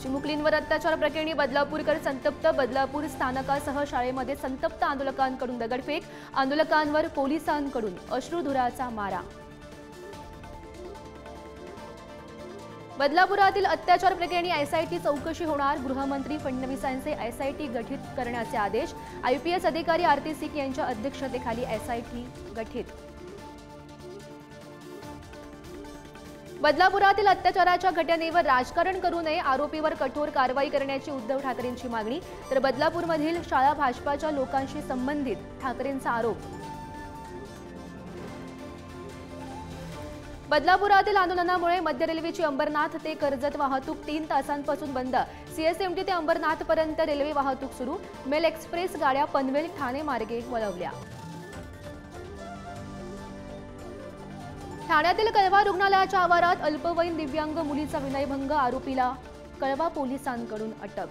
चिमुकलींवर अत्याचार प्रकरणी बदलापूरकर संतप्त. बदलापूर स्थानकासह शाळेमध्ये संतप्त आंदोलकांकडून दगडफेक. आंदोलकांवर पोलिसांकडून अश्रुधुराचा मारा. बदलापुरातील अत्याचार प्रकरणी एसआयटी चौकशी होणार. गृहमंत्री फडणवीसांचे एसआयटी गठीत करण्याचे आदेश. आयपीएस अधिकारी आरती सिक यांच्या अध्यक्षतेखाली एसआयटी गठीत. बदलापुरातील अत्याचाराच्या घटनेवर राजकारण करू नये. आरोपीवर कठोर कारवाई करण्याची उद्धव ठाकरेंची मागणी. तर बदलापूरमधील शाळा भाजपाच्या लोकांशी संबंधित ठाकरेंचा आरोप. बदलापुरातील आंदोलनामुळे मध्य रेल्वेची अंबरनाथ ते कर्जत वाहतूक 3 तासांपासून बंद. सीएसएमटी ते अंबरनाथपर्यंत रेल्वे वाहतूक सुरू. मेल एक्सप्रेस गाड्या पनवेल ठाणे मार्गे वळवल्या. ठाण्यातील कळवा रुग्णालयाच्या आवारात अल्पवयीन दिव्यांग मुलीचा विनयभंग. आरोपीला कळवा पोलिसांकडून अटक.